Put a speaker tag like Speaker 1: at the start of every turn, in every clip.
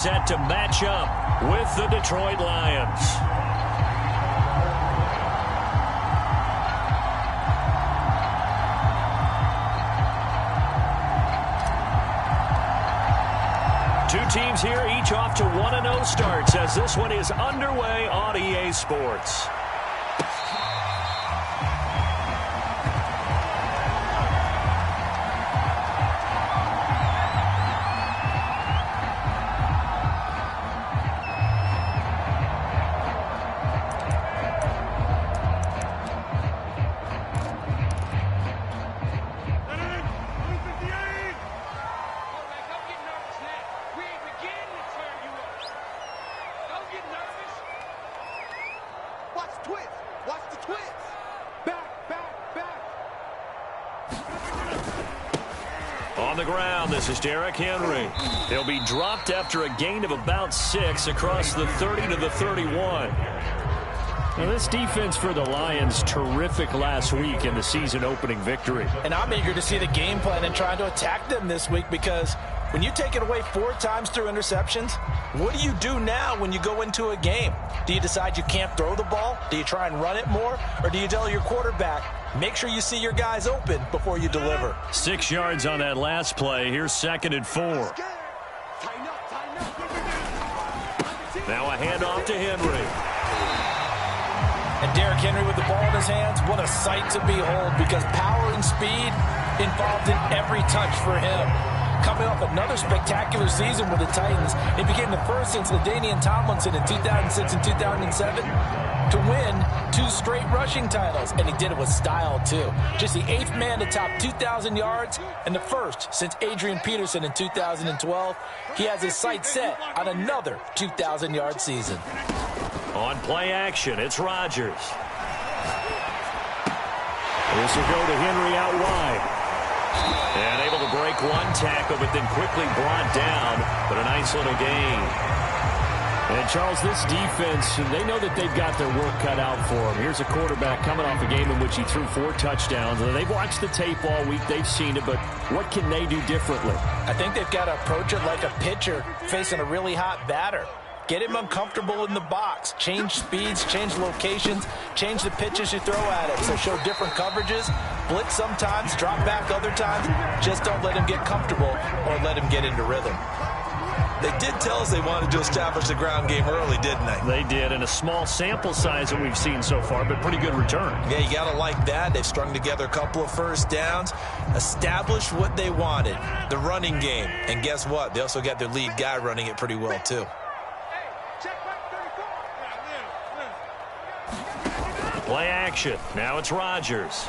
Speaker 1: Set to match up with the Detroit Lions. Two teams here, each off to 1-0 starts as this one is underway on EA Sports. On the ground, this is Derrick Henry. He'll be dropped after a gain of about 6 across the 30 to the 31. Now, this defense for the Lions, terrific last week in the season-opening victory.
Speaker 2: And I'm eager to see the game plan and trying to attack them this week, because when you take it away 4 times through interceptions, what do you do now when you go into a game? Do you decide you can't throw the ball? Do you try and run it more? Or do you tell your quarterback, make sure you see your guys open before you deliver?
Speaker 1: 6 yards on that last play. Here's 2nd and 4. Now a handoff to Henry.
Speaker 2: And Derrick Henry with the ball in his hands, what a sight to behold, because power and speed involved in every touch for him. Coming off another spectacular season with the Titans, it became the first since LaDainian Tomlinson in 2006 and 2007 to win 2 straight rushing titles, and he did it with style too. Just the 8th man to top 2,000 yards and the first since Adrian Peterson in 2012. He has his sights set on another 2,000-yard season.
Speaker 1: On play action, it's Rodgers. This will go to Henry out wide. And able to break one tackle, but then quickly brought down. But a nice little gain. And, Charles, this defense, they know that they've got their work cut out for them. Here's a quarterback coming off a game in which he threw 4 touchdowns. And they've watched the tape all week. They've seen it. But what can they do differently?
Speaker 2: I think they've got to approach it like a pitcher facing a really hot batter. Get him uncomfortable in the box. Change speeds, change locations, change the pitches you throw at him. So show different coverages, blitz sometimes, drop back other times. Just don't let him get comfortable or let him get into rhythm.
Speaker 3: They did tell us they wanted to establish the ground game early, didn't they?
Speaker 1: They did, and a small sample size that we've seen so far, but pretty good return.
Speaker 3: Yeah, you got to like that. They've strung together a couple of first downs, established what they wanted, the running game. And guess what? They also got their lead guy running it pretty well, too.
Speaker 1: Play action. Now it's Rodgers.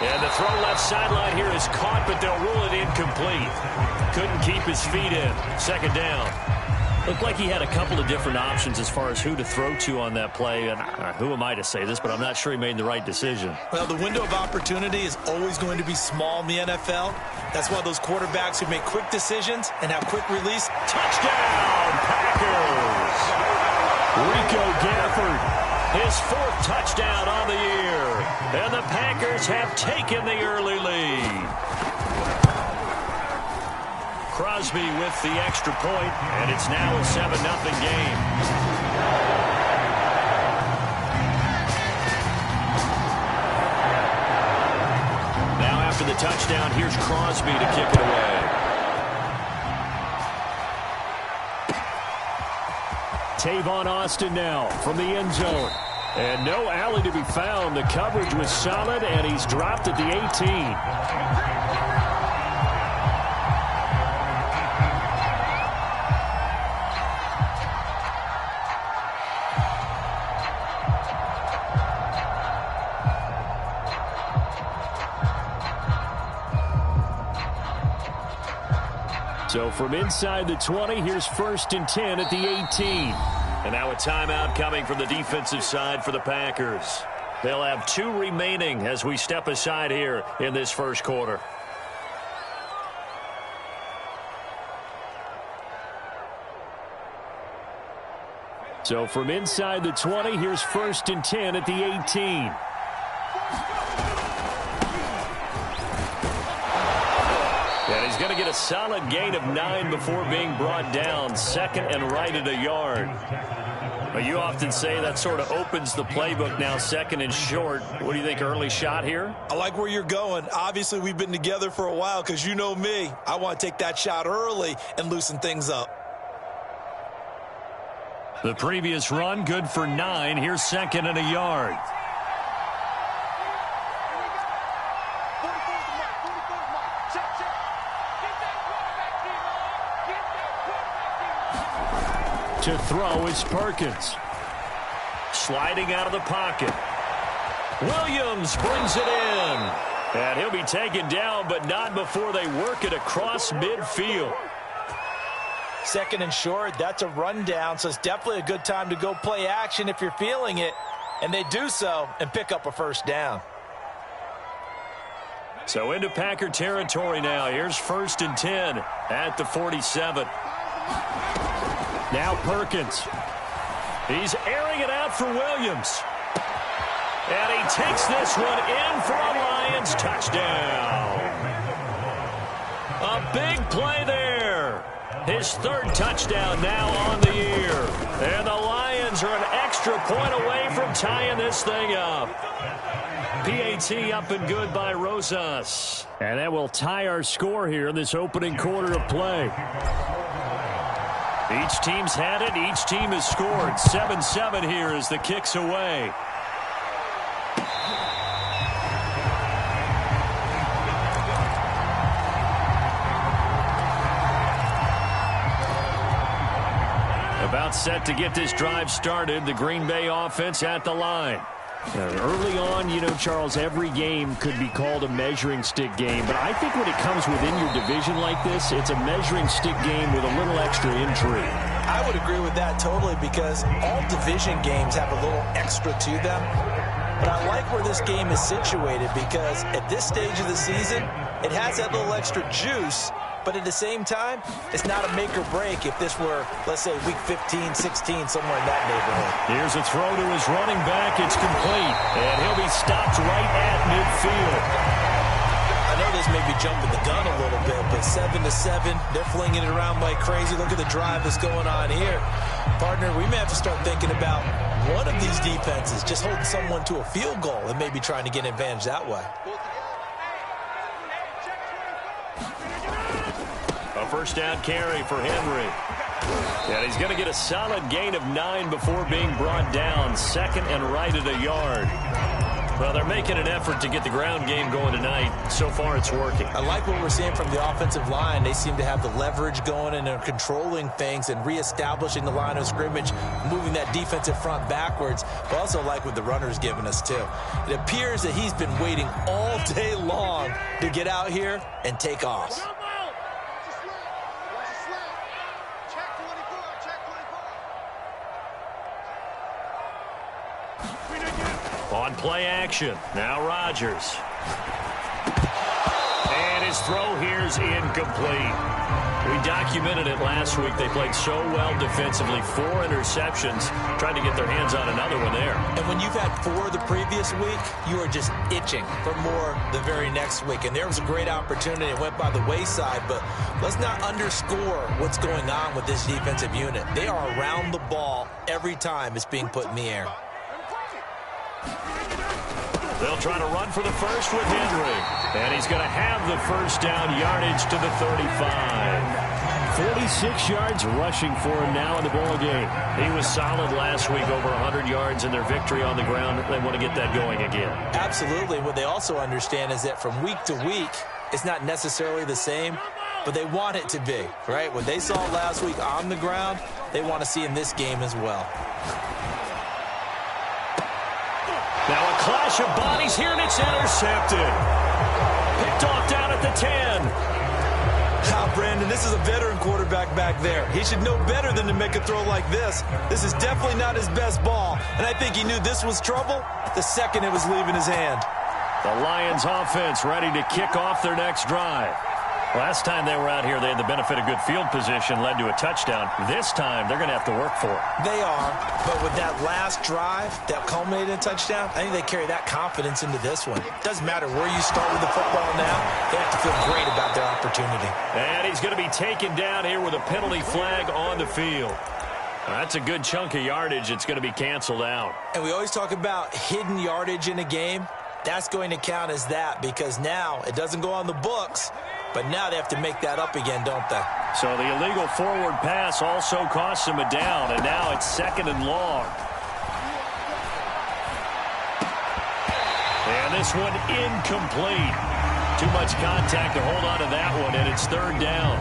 Speaker 1: And the throw left sideline here is caught, but they'll rule it incomplete. Couldn't keep his feet in. 2nd down. Looked like he had a couple of different options as far as who to throw to on that play. And who am I to say this, but I'm not sure he made the right decision.
Speaker 3: Well, the window of opportunity is always going to be small in the NFL. That's why those quarterbacks who make quick decisions and have quick release.
Speaker 1: Touchdown, Packers! Rico Gafford, his 4th touchdown on the year. And the Packers have taken the early lead. Crosby with the extra point, and it's now a 7-0 game. Now after the touchdown, here's Crosby to kick it away. Tavon Austin now from the end zone. And no alley to be found. The coverage was solid, and he's dropped at the 18. So from inside the 20, here's 1st and 10 at the 18. And now a timeout coming from the defensive side for the Packers. They'll have 2 remaining as we step aside here in this first quarter. So from inside the 20, here's 1st and 10 at the 18. And he's going to get a a solid gain of 9 before being brought down. Second and right at a yard. But you often say that sort of opens the playbook now, second and short. What do you think, early shot here?
Speaker 3: I like where you're going. Obviously, we've been together for a while because you know me. I want to take that shot early and loosen things up.
Speaker 1: The previous run, good for 9. Here's second and a yard. To throw is Perkins. Sliding out of the pocket. Williams brings it in. And he'll be taken down, but not before they work it across midfield.
Speaker 2: Second and short, that's a rundown, so it's definitely a good time to go play action if you're feeling it. And they do so and pick up a first down.
Speaker 1: So into Packer territory now. Here's first and 10 at the 47. Now Perkins. He's airing it out for Williams. And he takes this one in for a Lions touchdown. A big play there. His third touchdown now on the year. And the Lions are an extra point away from tying this thing up. PAT up and good by Rosas. And that will tie our score here in this opening quarter of play. Each team's had it. Each team has scored. 7-7 here as the kick's away. About set to get this drive started. The Green Bay offense at the line.
Speaker 4: Early on, you know, Charles, every game could be called a measuring stick game. But I think when it comes within your division like this, it's a measuring stick game with a little extra intrigue.
Speaker 2: I would agree with that totally because all division games have a little extra to them. But I like where this game is situated because at this stage of the season, it has that little extra juice. But at the same time, it's not a make or break if this were, let's say, week 15, 16, somewhere in that neighborhood.
Speaker 1: Here's a throw to his running back. It's complete. And he'll be stopped right at midfield.
Speaker 3: I know this may be jumping the gun a little bit, but 7-7, they're flinging it around like crazy. Look at the drive that's going on here. Partner, we may have to start thinking about one of these defenses just holding someone to a field goal and maybe trying to get an advantage that way.
Speaker 1: A first down carry for Henry. And he's going to get a solid gain of 9 before being brought down. Second and right at a yard. Well, they're making an effort to get the ground game going tonight. So far, it's working.
Speaker 3: I like what we're seeing from the offensive line. They seem to have the leverage going and they're controlling things and reestablishing the line of scrimmage, moving that defensive front backwards. But also like what the runner's giving us, too. It appears that he's been waiting all day long to get out here and take off.
Speaker 1: On play action, now Rodgers. And his throw here's incomplete. We documented it last week. They played so well defensively. 4 interceptions. Trying to get their hands on another one there.
Speaker 3: And when you've had 4 the previous week, you are just itching for more the very next week. And there was a great opportunity. It went by the wayside. But let's not underscore what's going on with this defensive unit. They are around the ball every time it's being put in the air.
Speaker 1: They'll try to run for the first with Henry. And he's going to have the first down, yardage to the 35.
Speaker 4: 46 yards rushing for him now in the ball game.
Speaker 1: He was solid last week, over 100 yards in their victory on the ground. They want to get that going again.
Speaker 3: Absolutely. What they also understand is that from week to week, it's not necessarily the same, but they want it to be, right? What they saw last week on the ground, they want to see in this game as well.
Speaker 1: Now a clash of bodies here, and it's intercepted. Picked off down at the 10.
Speaker 3: Now, Brandon, this is a veteran quarterback back there. He should know better than to make a throw like this. This is definitely not his best ball, and I think he knew this was trouble the second it was leaving his hand.
Speaker 1: The Lions offense ready to kick off their next drive. Last time they were out here, they had the benefit of good field position, led to a touchdown. This time, they're going to have to work for it.
Speaker 3: They are, but with that last drive that culminated in a touchdown, I think they carry that confidence into this one. Doesn't matter where you start with the football now, they have to feel great about their opportunity.
Speaker 1: And he's going to be taken down here with a penalty flag on the field. That's a good chunk of yardage. It's going to be canceled out. And
Speaker 3: we always talk about hidden yardage in a game. That's going to count as that because now it doesn't go on the books, but now they have to make that up again, don't they?
Speaker 1: So the illegal forward pass also costs him a down, and now it's 2nd and long. And this one incomplete. Too much contact to hold on to that one, and it's 3rd down.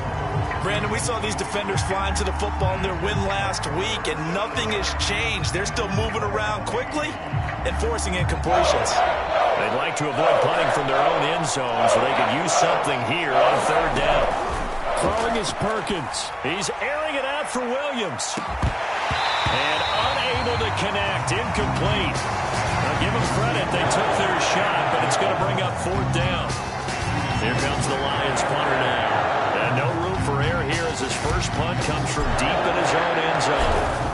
Speaker 3: Brandon, we saw these defenders flying to the football in their win last week, and nothing has changed. They're still moving around quickly and forcing incompletions.
Speaker 1: They'd like to avoid punting from their own end zone so they could use something here on 3rd down.
Speaker 4: Throwing is Perkins.
Speaker 1: He's airing it out for Williams. And unable to connect. Incomplete. Now give them credit. They took their shot, but it's going to bring up 4th down. Here comes the Lions punter now. And no room for error here as his first punt comes from deep in his own end zone.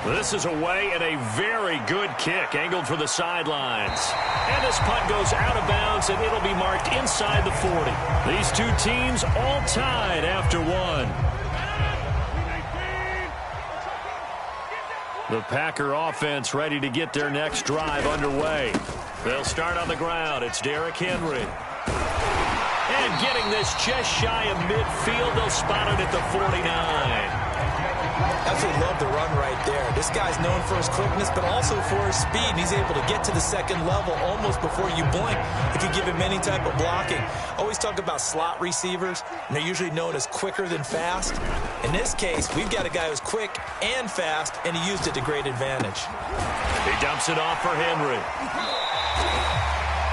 Speaker 1: This is away and a very good kick angled for the sidelines. And this punt goes out of bounds, and it'll be marked inside the 40. These two teams all tied after one. The Packer offense ready to get their next drive underway. They'll start on the ground. It's Derrick Henry. And getting this just shy of midfield, they'll spot it at the 49.
Speaker 3: Absolutely love the run right there. This guy's known for his quickness, but also for his speed. And he's able to get to the 2nd level almost before you blink if you give him any type of blocking. Always talk about slot receivers, and they're usually known as quicker than fast. In this case, we've got a guy who's quick and fast, and he used it to great advantage.
Speaker 1: He dumps it off for Henry.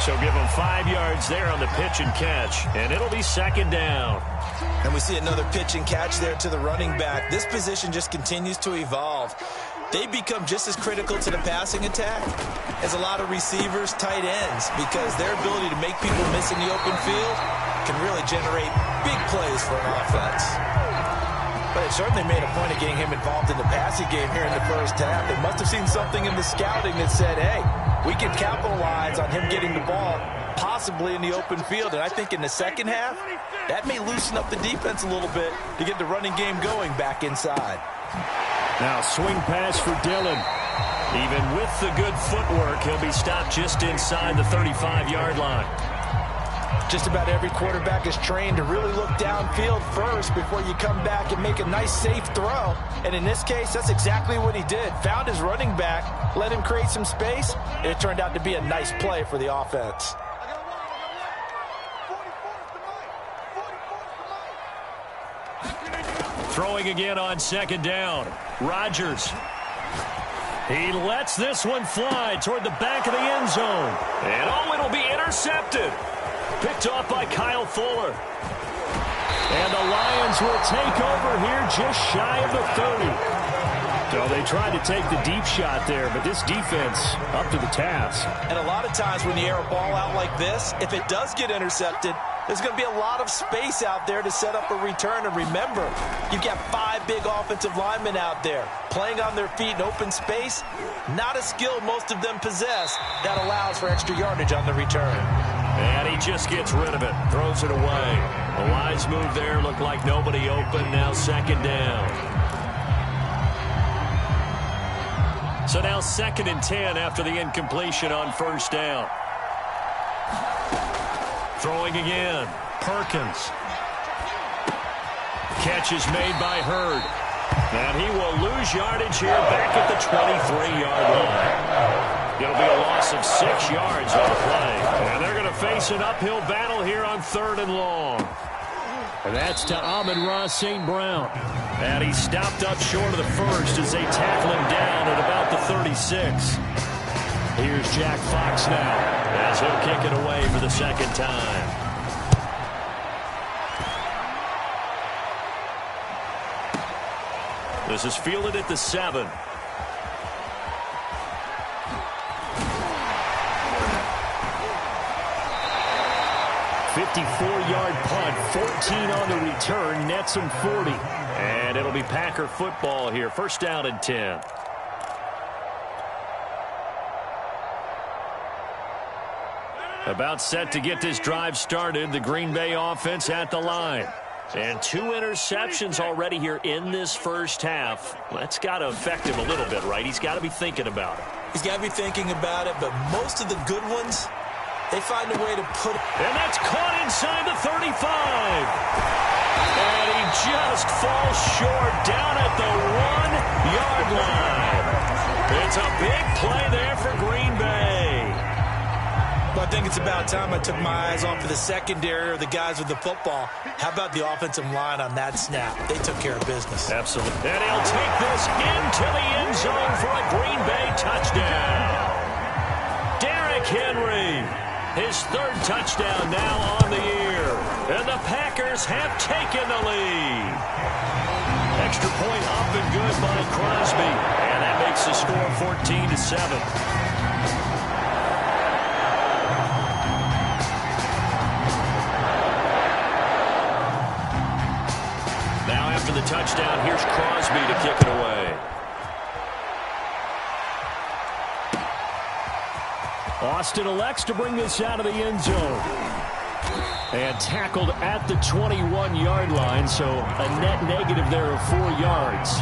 Speaker 1: So give him 5 yards there on the pitch and catch, and it'll be 2nd down.
Speaker 3: And we see another pitch and catch there to the running back. This position just continues to evolve. They become just as critical to the passing attack as a lot of receivers, tight ends, because their ability to make people miss in the open field can really generate big plays for an offense. But it certainly made a point of getting him involved in the passing game here in the first half. They must have seen something in the scouting that said, hey, we can capitalize on him getting the ball possibly in the open field. And I think in the second half, that may loosen up the defense a little bit to get the running game going back inside.
Speaker 4: Now swing pass for Dillon.
Speaker 1: Even with the good footwork, he'll be stopped just inside the 35-yard line.
Speaker 2: Just about every quarterback is trained to really look downfield first before you come back and make a nice, safe throw. And in this case, that's exactly what he did. Found his running back, let him create some space, and it turned out to be a nice play for the offense.
Speaker 1: Throwing again on 2nd down. Rodgers. He lets this one fly toward the back of the end zone. And oh, it'll be intercepted. Picked off by Kyle Fuller.
Speaker 4: And the Lions will take over here just shy of the 30. So they tried to take the deep shot there, but this defense up to the task.
Speaker 2: And a lot of times when you air a ball out like this, if it does get intercepted, there's going to be a lot of space out there to set up a return. And remember, you've got 5 big offensive linemen out there playing on their feet in open space. Not a skill most of them possess that allows for extra yardage on the return.
Speaker 1: And he just gets rid of it, throws it away. The wise move there, looked like nobody open, now 2nd down. So now 2nd and 10 after the incompletion on 1st down. Throwing again, Perkins. Catch is made by Hurd. And he will lose yardage here back at the 23-yard line. It'll be a loss of 6 yards on the play. And they're going to face an uphill battle here on 3rd and long.
Speaker 4: And that's to Amon-Ra St. Brown.
Speaker 1: And he stopped up short of the first as they tackle him down at about the 36.
Speaker 4: Here's Jack Fox now,
Speaker 1: as he'll kick it away for the 2nd time. This is fielded at the 7.
Speaker 4: 54-yard punt, 14 on the return, nets him 40.
Speaker 1: And it'll be Packer football here, first down and 10. About set to get this drive started, the Green Bay offense at the line. And 2 interceptions already here in this first half. That's got to affect him a little bit, right? He's got to be thinking about it.
Speaker 3: He's got to be thinking about it, but most of the good ones, they find a way to put it.
Speaker 1: And that's caught inside the 35. And he just falls short down at the 1-yard line. It's a big play there for Green Bay.
Speaker 3: But I think it's about time I took my eyes off of the secondary or the guys with the football. How about the offensive line on that snap? They took care of business.
Speaker 1: Absolutely. And he'll take this into the end zone for a Green Bay touchdown. Derrick Henry, his 3rd touchdown now on the year. And the Packers have taken the lead. Extra point up and good by Crosby. And that makes the score 14-7. After the touchdown, here's Crosby to kick it away.
Speaker 4: Austin elects to bring this out of the end zone. And tackled at the 21-yard line, so a net negative there of 4 yards.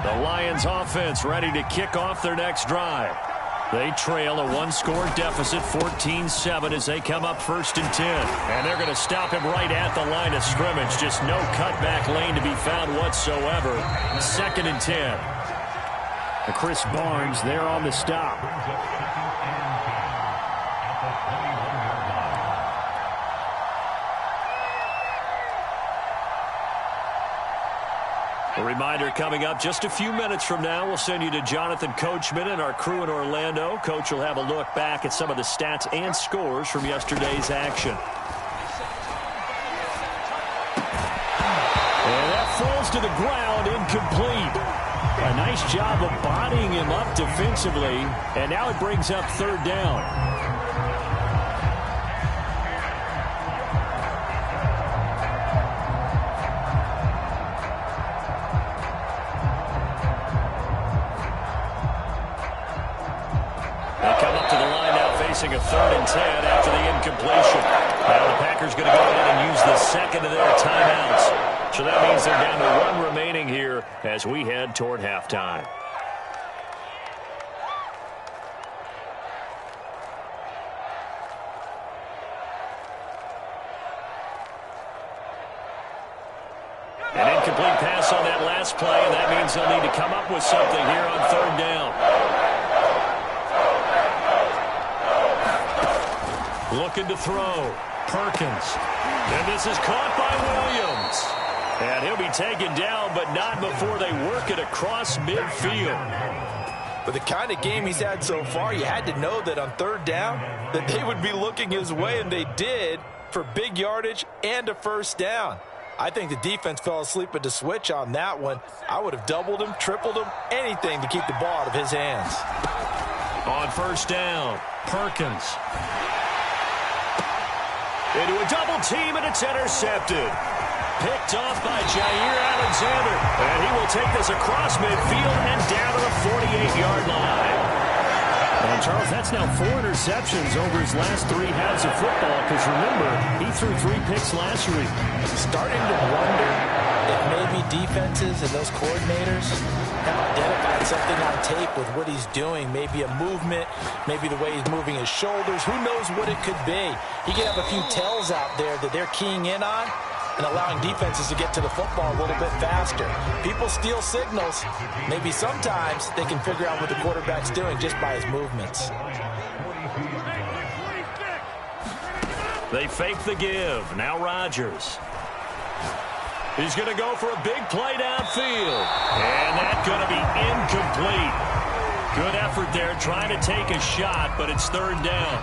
Speaker 4: The Lions offense ready to kick off their next drive. They trail a 1-score deficit, 14-7, as they come up 1st and 10. And they're going to stop him right at the line of scrimmage. Just no cutback lane to be found whatsoever. 2nd and 10. Chris Barnes there on the stop. A reminder coming up just a few minutes from now, we'll send you to Jonathan Coachman and our crew in Orlando. Coach will have a look back at some of the stats and scores from yesterday's action. And that falls to the ground, incomplete. A nice job of bodying him up defensively, and now it brings up 3rd down. A 3rd and 10 after the incompletion. Now the Packers going to go ahead and use the 2nd of their timeouts. So that means they're down to 1 remaining here as we head toward halftime. An incomplete pass on that last play, and that means they'll need to come up with something here on 3rd down. Looking to throw. Perkins. And this is caught by Williams. And he'll be taken down, but not before they work it across midfield.
Speaker 2: But the kind of game he's had so far, you had to know that on 3rd down, that they would be looking his way, and they did, for big yardage and a 1st down. I think the defense fell asleep at the switch on that one. I would have doubled him, tripled him, anything to keep the ball out of his hands.
Speaker 1: On 1st down, Perkins. Into a double team, and it's intercepted. Picked off by Jair Alexander. And he will take this across midfield and down to the 48-yard line.
Speaker 4: And Charles, that's now 4 interceptions over his last 3 halves of football, because remember, he threw 3 picks last week.
Speaker 2: Starting to wonder if maybe defenses and those coordinators have identified something on tape with what he's doing. Maybe a movement, maybe the way he's moving his shoulders. Who knows what it could be? He could have a few tells out there that they're keying in on and allowing defenses to get to the football a little bit faster. People steal signals. Maybe sometimes they can figure out what the quarterback's doing just by his movements.
Speaker 1: They fake the give. Now Rodgers. He's going to go for a big play downfield. And that's going to be incomplete. Good effort there trying to take a shot, but it's 3rd down.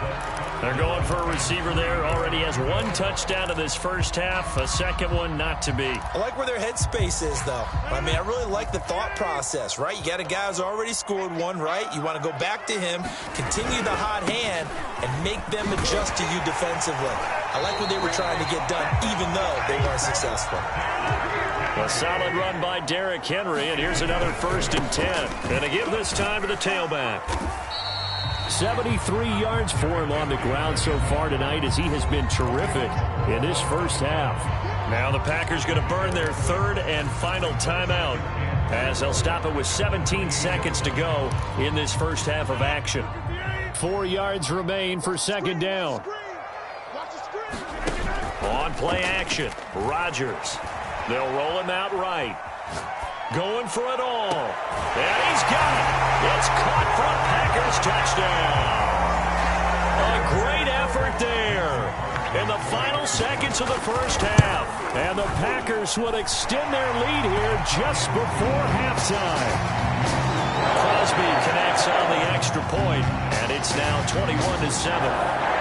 Speaker 4: They're going for a receiver there. Already has one touchdown in this first half. A second one not to be.
Speaker 3: I like where their headspace is, though. I mean, I really like the thought process, right? You got a guy who's already scored one, right? You want to go back to him, continue the hot hand, and make them adjust to you defensively. I like what they were trying to get done, even though they weren't successful.
Speaker 4: A solid run by Derrick Henry, and here's another 1st and 10. And to give this time to the tailback. 73 yards for him on the ground so far tonight as he has been terrific in this first half. Now the Packers going to burn their 3rd and final timeout as they'll stop it with 17 seconds to go in this first half of action. 4 yards remain for 2nd down. On play action, Rodgers. They'll roll him out right. Going for it all. And he's got it. It's caught for a Packers touchdown. A great effort there in the final seconds of the first half. And the Packers would extend their lead here just before halftime. Crosby connects on the extra point, and it's now 21-7.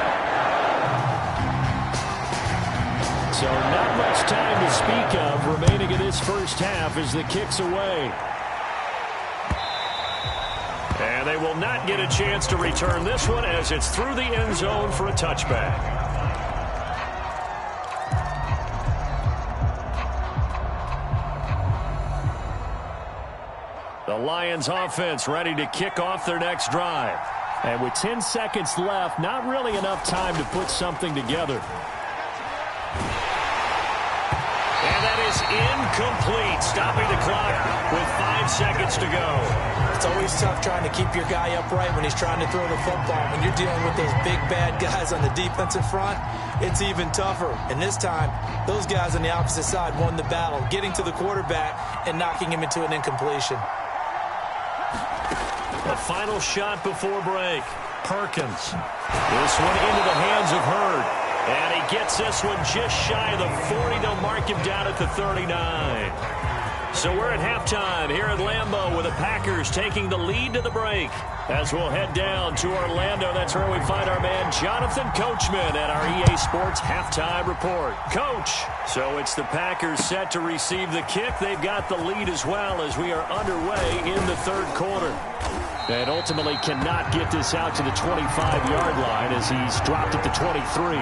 Speaker 4: So not much time to speak of remaining in this first half as the kick's away. And they will not get a chance to return this one as it's through the end zone for a touchback. The Lions offense ready to kick off their next drive. And with 10 seconds left, not really enough time to put something together. And that is incomplete, stopping the clock with 5 seconds to go.
Speaker 3: It's always tough trying to keep your guy upright when he's trying to throw the football. When you're dealing with those big, bad guys on the defensive front, it's even tougher. And this time, those guys on the opposite side won the battle, getting to the quarterback and knocking him into an incompletion.
Speaker 4: The final shot before break. Perkins. This one into the hands of Hurd. And he gets this one just shy of the 40. They'll mark him down at the 39. So we're at halftime here at Lambeau with the Packers taking the lead to the break. As we'll head down to Orlando, that's where we find our man Jonathan Coachman at our EA Sports Halftime Report. Coach, so it's the Packers set to receive the kick. They've got the lead as well as we are underway in the 3rd quarter. And ultimately cannot get this out to the 25-yard line as he's dropped at the 23.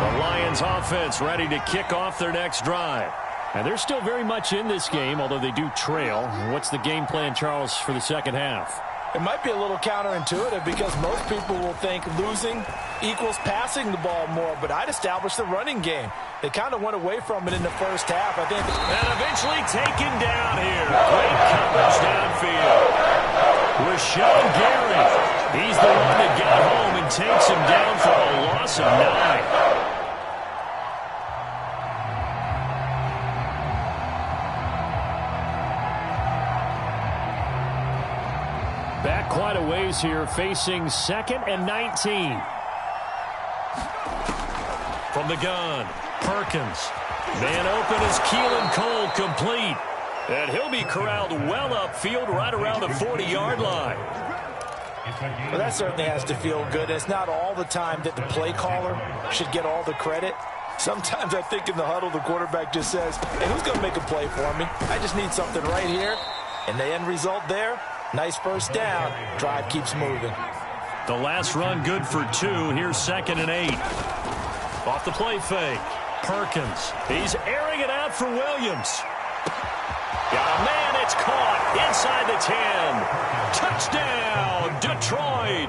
Speaker 4: The Lions offense ready to kick off their next drive. And they're still very much in this game, although they do trail. What's the game plan, Charles, for the second half?
Speaker 2: It might be a little counterintuitive because most people will think losing equals passing the ball more, but I'd establish the running game. They kind of went away from it in the first half, I think.
Speaker 4: And eventually taken down here. Great coverage downfield. Rashawn Gary. He's the one that got home and takes him down for a loss of 9. Back quite a ways here, facing 2nd and 19. From the gun, Perkins. Man open is Keelan Cole, complete. And he'll be corralled well upfield right around the 40-yard line.
Speaker 2: Well, that certainly has to feel good. It's not all the time that the play caller should get all the credit. Sometimes I think in the huddle, the quarterback just says, hey, who's going to make a play for me? I just need something right here. And the end result there, nice first down. Drive keeps moving.
Speaker 4: The last run good for 2. Here's 2nd and 8. Off the play fake. Perkins. He's airing it out for Williams. Got a man. It's caught inside the 10. Touchdown, Detroit.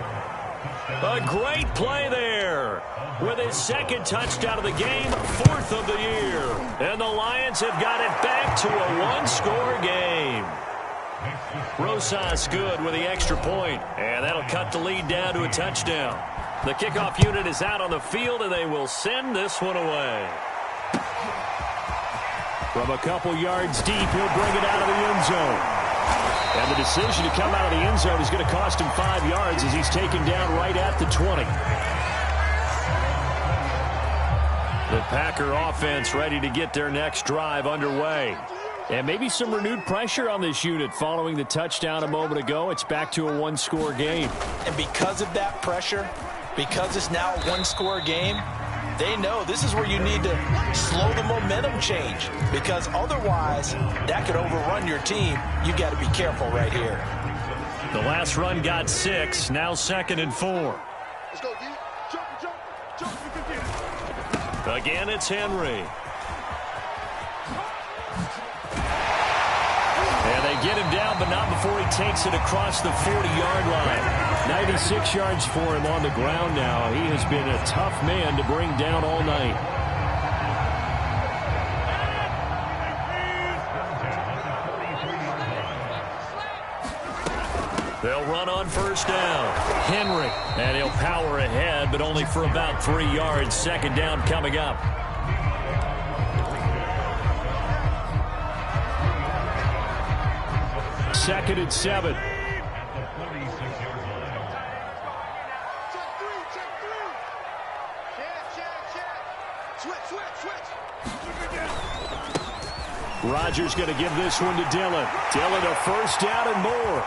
Speaker 4: A great play there. With his 2nd touchdown of the game, 4th of the year. And the Lions have got it back to a 1-score game. Rosas good with the extra point, and that'll cut the lead down to a touchdown. The kickoff unit is out on the field, and they will send this one away. From a couple yards deep, he'll bring it out of the end zone. And the decision to come out of the end zone is going to cost him 5 yards as he's taken down right at the 20. The Packer offense ready to get their next drive underway. And maybe some renewed pressure on this unit following the touchdown a moment ago. It's back to a one-score game.
Speaker 2: And because of that pressure, because it's now a one-score game, they know this is where you need to slow the momentum change, because otherwise that could overrun your team. You got to be careful right here.
Speaker 4: The last run got 6, now 2nd and 4.
Speaker 5: Let's go, D. Jump.
Speaker 4: Again, it's Henry. And they get him down, but not before he takes it across the 40-yard line. 96 yards for him on the ground now. He has been a tough man to bring down all night. They'll run on first down. Henry. And he'll power ahead, but only for about 3 yards. 2nd down coming up. Second and 7. Rodgers going to give this one to Dillon. Dillon a first down and more.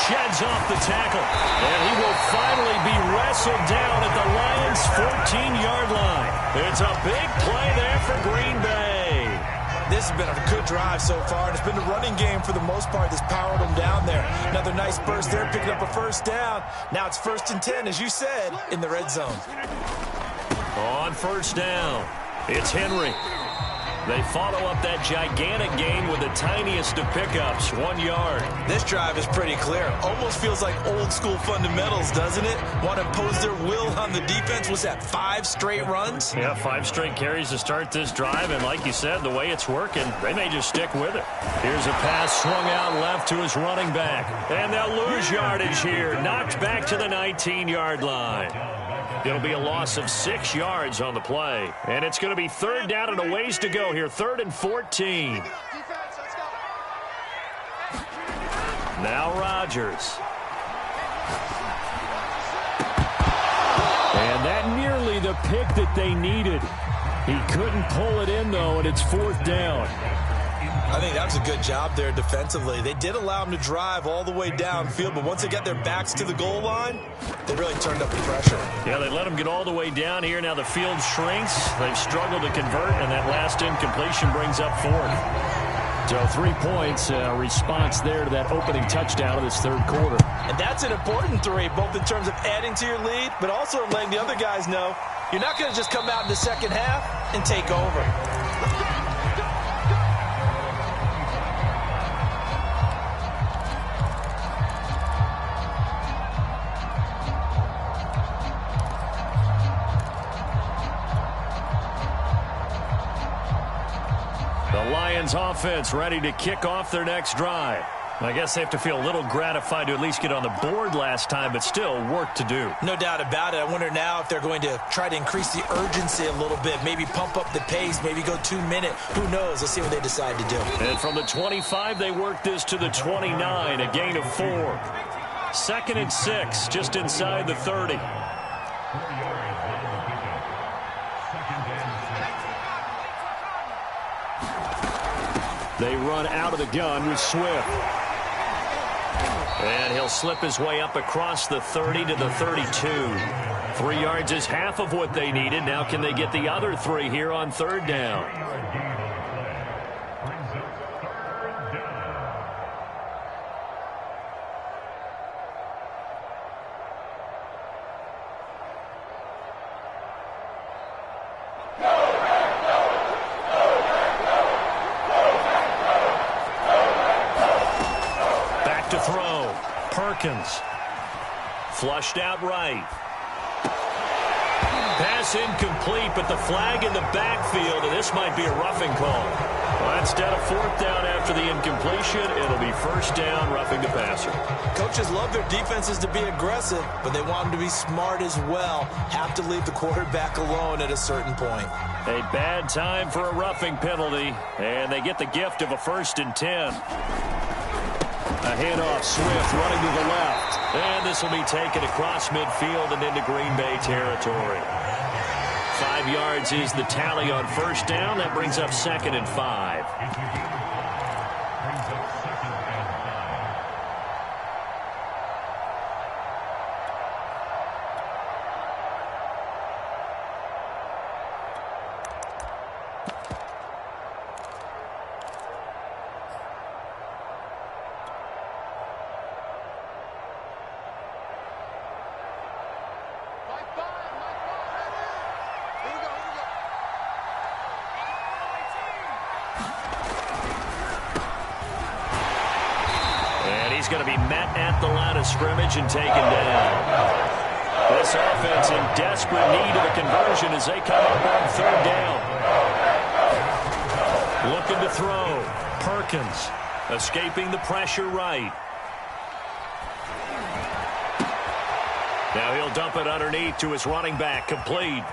Speaker 4: Sheds off the tackle. And he will finally be wrestled down at the Lions' 14-yard line. It's a big play there for Green Bay.
Speaker 2: This has been a good drive so far, and it's been the running game for the most part that's powered them down there. Another nice burst there, picking up a first down. Now it's 1st and 10, as you said, in the red zone.
Speaker 4: On first down, it's Henry. They follow up that gigantic gain with the tiniest of pickups, 1 yard.
Speaker 2: This drive is pretty clear. Almost feels like old school fundamentals, doesn't it? Want to impose their will on the defense. Was that 5 straight runs?
Speaker 4: Yeah, 5 straight carries to start this drive, and like you said, the way it's working, they may just stick with it. Here's a pass swung out left to his running back, and they'll lose yardage here. Knocked back to the 19-yard line. It'll be a loss of 6 yards on the play. And it's going to be 3rd down and a ways to go here. 3rd and 14. Now Rodgers. And that nearly the pick that they needed. He couldn't pull it in, though, and it's 4th down.
Speaker 2: I think that was a good job there defensively. They did allow him to drive all the way downfield, but once they got their backs to the goal line, they really turned up the pressure.
Speaker 4: Yeah, they let him get all the way down here. Now the field shrinks. They've struggled to convert, and that last incompletion brings up 4th. So 3 points, response there to that opening touchdown of this 3rd quarter.
Speaker 2: And that's an important 3, both in terms of adding to your lead, but also letting the other guys know you're not going to just come out in the second half and take over.
Speaker 4: The Lions offense ready to kick off their next drive. I guess they have to feel a little gratified to at least get on the board last time, but still work to do.
Speaker 2: No doubt about it. I wonder now if they're going to try to increase the urgency a little bit, maybe pump up the pace, maybe go 2 minute. Who knows? Let's see what they decide to do.
Speaker 4: And from the 25, they work this to the 29, a gain of 4. 2nd and 6, just inside the 30. They run out of the gun with Swift. And he'll slip his way up across the 30 to the 32. 3 yards is half of what they needed. Now can they get the other 3 here on 3rd down? Perkins. Flushed out right. Pass incomplete, but the flag in the backfield, and this might be a roughing call. Well, instead of 4th down after the incompletion, it'll be 1st down, roughing the passer.
Speaker 2: Coaches love their defenses to be aggressive, but they want them to be smart as well. Have to leave the quarterback alone at a certain point.
Speaker 4: A bad time for a roughing penalty, and they get the gift of a 1st and 10. A handoff, Swift running to the left. And this will be taken across midfield and into Green Bay territory. 5 yards is the tally on 1st down. That brings up 2nd and 5.
Speaker 1: He's going to be met at the line of scrimmage and taken down. This offense in desperate need of a conversion as they come up on third down. Looking to throw. Perkins escaping the pressure right. Now he'll dump it underneath to his running back, complete.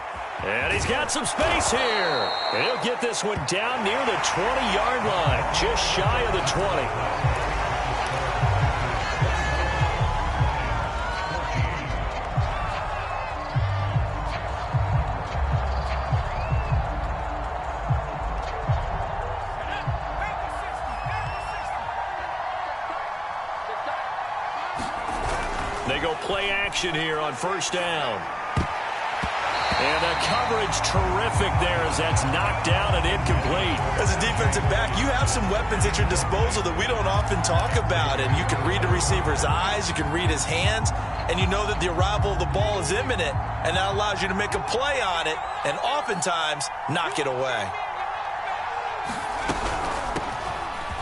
Speaker 1: And he's got some space here. And he'll get this one down near the 20-yard line, just shy of the 20. They go play action here on first down. And the coverage terrific there as that's knocked down and incomplete.
Speaker 3: As a defensive back, you have some weapons at your disposal that we don't often talk about. And you can read the receiver's eyes, you can read his hands, and you know that the arrival of the ball is imminent. And that allows you to make a play on it and oftentimes knock it away.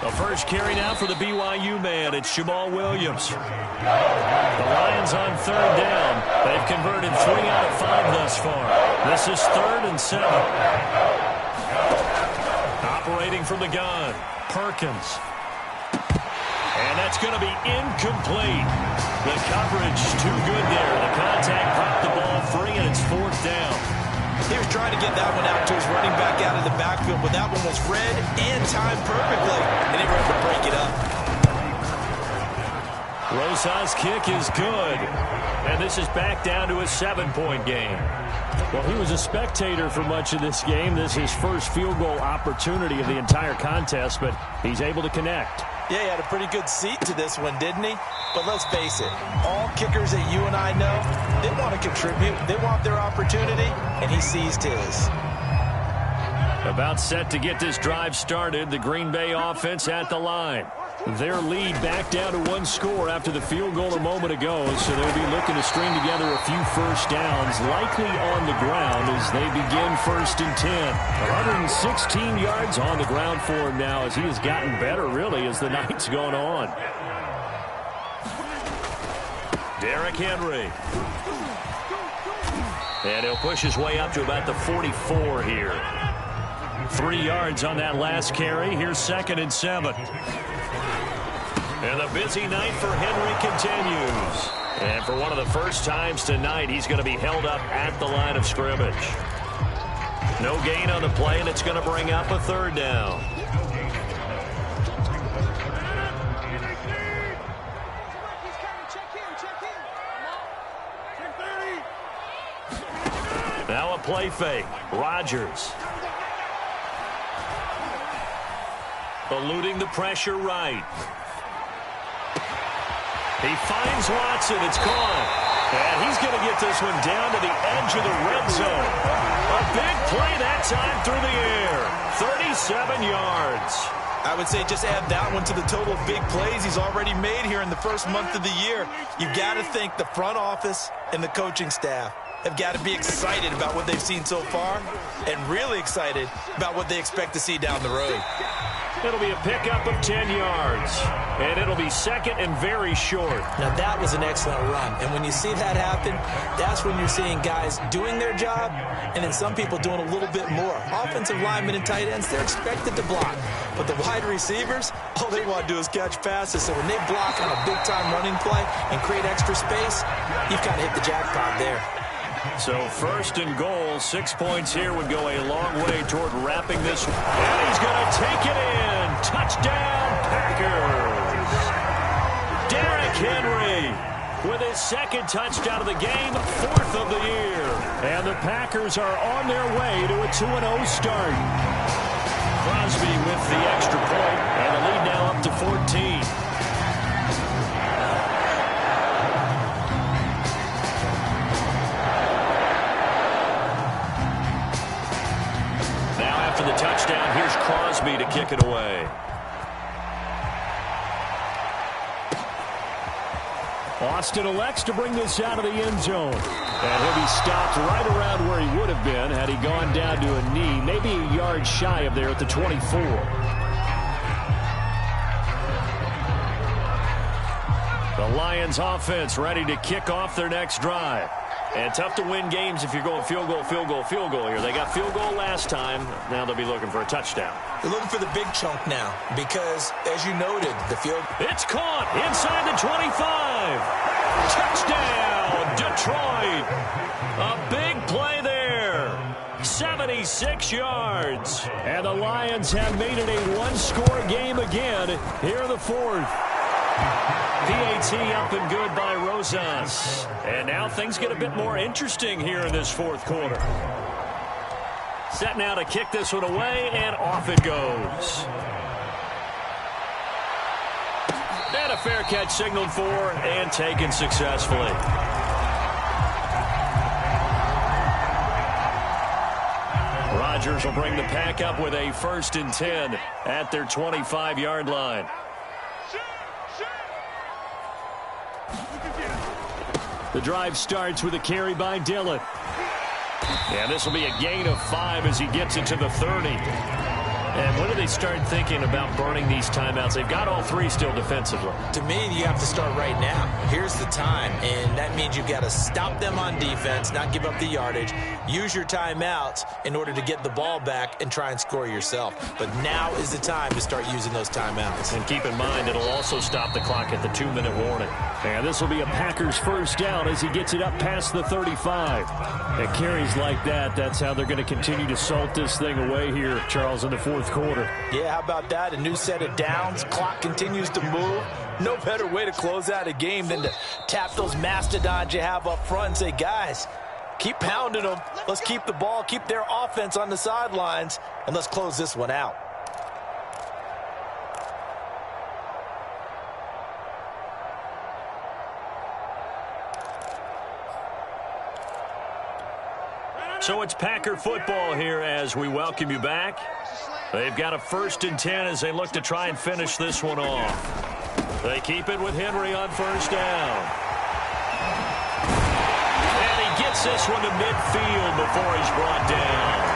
Speaker 1: The first carry now for the BYU man. It's Jamal Williams. The Lions on third down. They've converted 3 out of 5 thus far. This is 3rd and 7. Operating from the gun, Perkins. And that's going to be incomplete. The coverage too good there. The contact popped the ball free, and it's 4th down.
Speaker 3: He was trying to get that one out to his running back out of the backfield, but that one was read and timed perfectly, and he was able to break it up.
Speaker 1: Rosas' kick is good, and this is back down to a 7-point game.
Speaker 4: Well, he was a spectator for much of this game. This is his first field goal opportunity of the entire contest, but he's able to connect.
Speaker 3: Yeah, he had a pretty good seat to this one, didn't he? But let's face it, all kickers that you and I know, they want to contribute. They want their opportunity, and he seized his.
Speaker 1: About set to get this drive started, the Green Bay offense at the line.
Speaker 4: Their lead back down to 1 score after the field goal a moment ago, so they'll be looking to string together a few first downs, likely on the ground as they begin 1st and 10. 116 yards on the ground for him now as he has gotten better, really, as the night's gone on.
Speaker 1: Derrick Henry. And he'll push his way up to about the 44 here.
Speaker 4: 3 yards on that last carry. Here's 2nd and 7.
Speaker 1: And the busy night for Henry continues. And for one of the first times tonight, he's going to be held up at the line of scrimmage. No gain on the play, and it's going to bring up a 3rd down. Now a play fake. Rodgers. Eluding the pressure right. He finds Watson. It's gone. And he's going to get this one down to the edge of the red zone. A big play that time through the air. 37 yards.
Speaker 3: I would say just add that one to the total of big plays he's already made here in the first month of the year. You've got to think the front office and the coaching staff have got to be excited about what they've seen so far and really excited about what they expect to see down the road.
Speaker 1: It'll be a pickup of 10 yards, and it'll be 2nd and very short.
Speaker 3: Now, that was an excellent run, and when you see that happen, that's when you're seeing guys doing their job and then some people doing a little bit more. Offensive linemen and tight ends, they're expected to block, but the wide receivers, all they want to do is catch passes, so when they block on a big-time running play and create extra space, you've kind of hit the jackpot there.
Speaker 1: So 1st and goal, 6 points here would go a long way toward wrapping this. And he's going to take it in. Touchdown, Packers. Derrick Henry with his 2nd touchdown of the game, 4th of the year.
Speaker 4: And the Packers are on their way to a 2-0 start.
Speaker 1: Crosby with the extra point, and the lead now up to 14. After the touchdown, here's Crosby to kick it away.
Speaker 4: Austin elects to bring this out of the end zone. And he'll be stopped right around where he would have been had he gone down to a knee, maybe a yard shy of there at the 24. The Lions offense ready to kick off their next drive. And tough to win games if you're going field goal, field goal, field goal here. They got field goal last time. Now they'll be looking for a touchdown.
Speaker 3: They're looking for the big chunk now because, as you noted, the field...
Speaker 4: It's caught inside the 25. Touchdown, Detroit. A big play there. 76 yards. And the Lions have made it a one-score game again here in the fourth. PAT up and good by Rosas. And now things get a bit more interesting here in this fourth quarter. Set now to kick this one away, and off it goes. And a fair catch signaled for and taken successfully. Rodgers will bring the pack up with a 1st and 10 at their 25-yard line. The drive starts with a carry by Dillon. And this will be a gain of 5 as he gets it to the 30. And when do they start thinking about burning these timeouts? They've got all 3 still defensively.
Speaker 3: To me, you have to start right now. Here's the time, and that means you've got to stop them on defense, not give up the yardage, use your timeouts in order to get the ball back and try and score yourself. But now is the time to start using those timeouts.
Speaker 4: And keep in mind, it'll also stop the clock at the 2-minute warning. And this will be a Packers first down as he gets it up past the 35. And carries like that, that's how they're going to continue to salt this thing away here, Charles, in the fourth quarter.
Speaker 2: Yeah, how about that? A new set of downs. Clock continues to move. No better way to close out a game than to tap those mastodons you have up front and say, guys, keep pounding them. Let's keep the ball, keep their offense on the sidelines, and let's close this one out.
Speaker 4: So it's Packer football here as we welcome you back. They've got a 1st and 10 as they look to try and finish this one off. They keep it with Henry on 1st down. And he gets this one to midfield before he's brought down.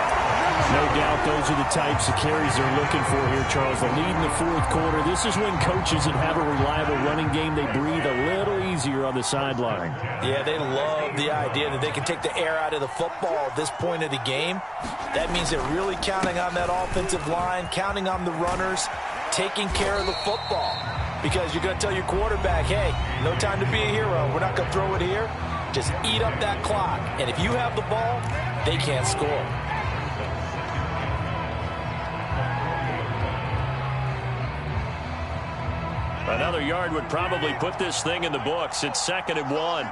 Speaker 1: No doubt those are the types of carries they're looking for here, Charles. The lead in the fourth quarter. This is when coaches that have a reliable running game, they breathe a little easier on the sideline.
Speaker 2: Yeah, they love the idea that they can take the air out of the football at this point of the game. That means they're really counting on that offensive line, counting on the runners, taking care of the football. Because you're going to tell your quarterback, hey, no time to be a hero. We're not going to throw it here. Just eat up that clock. And if you have the ball, they can't score.
Speaker 4: Another yard would probably put this thing in the books. It's 2nd and 1.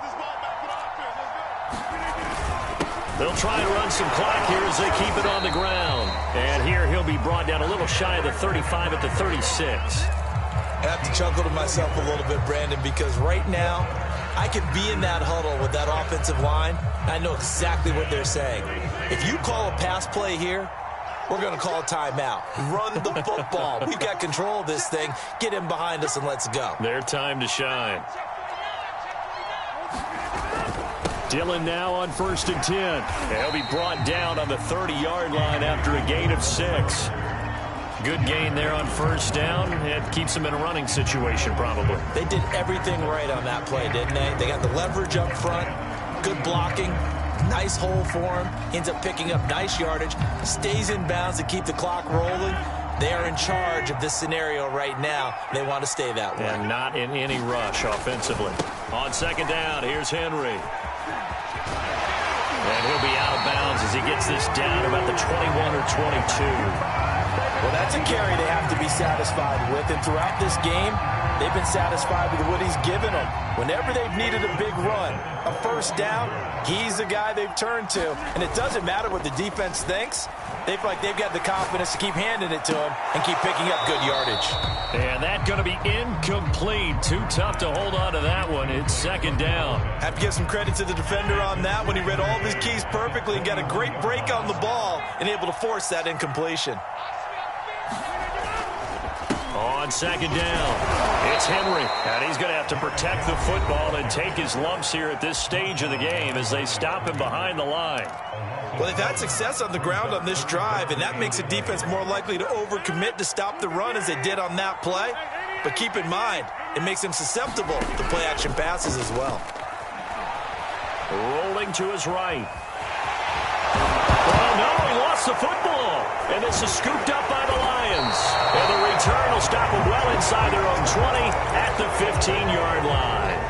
Speaker 4: They'll try and run some clock here as they keep it on the ground. And here he'll be brought down a little shy of the 35 at the 36.
Speaker 3: I have to chuckle to myself a little bit, Brandon, because right now I could be in that huddle with that offensive line. I know exactly what they're saying. If you call a pass play here, we're going to call a timeout. Run the football. We've got control of this thing. Get him behind us and let's go.
Speaker 4: Their time to shine. Dillon now on 1st and 10. He'll be brought down on the 30-yard line after a gain of 6. Good gain there on 1st down. It keeps them in a running situation probably.
Speaker 3: They did everything right on that play, didn't they? They got the leverage up front, good blocking, nice hole for him, ends up picking up nice yardage, stays in bounds to keep the clock rolling. They are in charge of this scenario right now. They want to stay that way.
Speaker 4: And not in any rush offensively. On 2nd down, here's Henry. And he'll be out of bounds as he gets this down about the 21 or 22.
Speaker 2: Well, that's a carry they have to be satisfied with. And throughout this game, they've been satisfied with what he's given them. Whenever they've needed a big run, a 1st down, he's the guy they've turned to. And it doesn't matter what the defense thinks. They feel like they've got the confidence to keep handing it to him and keep picking up good yardage.
Speaker 4: And that's going to be incomplete. Too tough to hold on to that one. It's 2nd down.
Speaker 2: Have to give some credit to the defender on that one. He read all of his keys perfectly and got a great break on the ball and able to force that incompletion.
Speaker 4: On 2nd down, it's Henry. And he's going to have to protect the football and take his lumps here at this stage of the game as they stop him behind the line.
Speaker 2: Well, they've had success on the ground on this drive, and that makes the defense more likely to overcommit to stop the run as they did on that play.
Speaker 3: But keep in mind, it makes him susceptible to play-action passes as well.
Speaker 4: Rolling to his right. Oh, no, he lost the football. And this is scooped up by the Lions. And the return will stop them well inside their own 20 at the 15-yard line.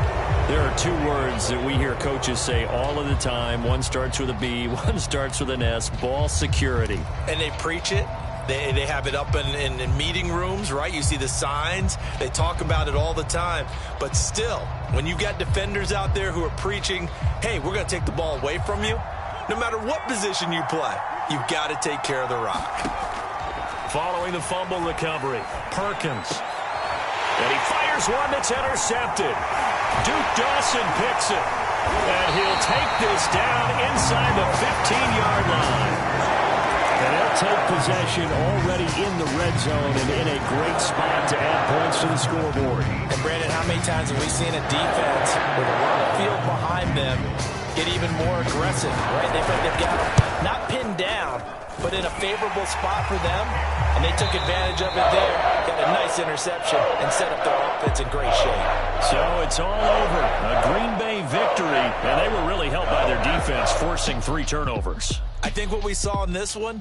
Speaker 4: There are two words that we hear coaches say all of the time. One starts with a B, one starts with an S, ball security.
Speaker 3: And they preach it. They have it up in meeting rooms, right? You see the signs. They talk about it all the time. But still, when you got defenders out there who are preaching, hey, we're going to take the ball away from you, no matter what position you play, you've got to take care of the rock.
Speaker 4: Following the fumble recovery, Perkins. And he fires one that's intercepted. Duke Dawson picks it. And he'll take this down inside the 15-yard line. And he'll take possession already in the red zone and in a great spot to add points to the scoreboard.
Speaker 2: And Brandon, how many times have we seen a defense with a lot of field behind them get even more aggressive, right? They've got them not pinned down, but in a favorable spot for them, and they took advantage of it there. Got a nice interception and set up their offense in great shape.
Speaker 4: So it's all over. A Green Bay victory, and they were really helped by their defense, forcing 3 turnovers.
Speaker 3: I think what we saw in this one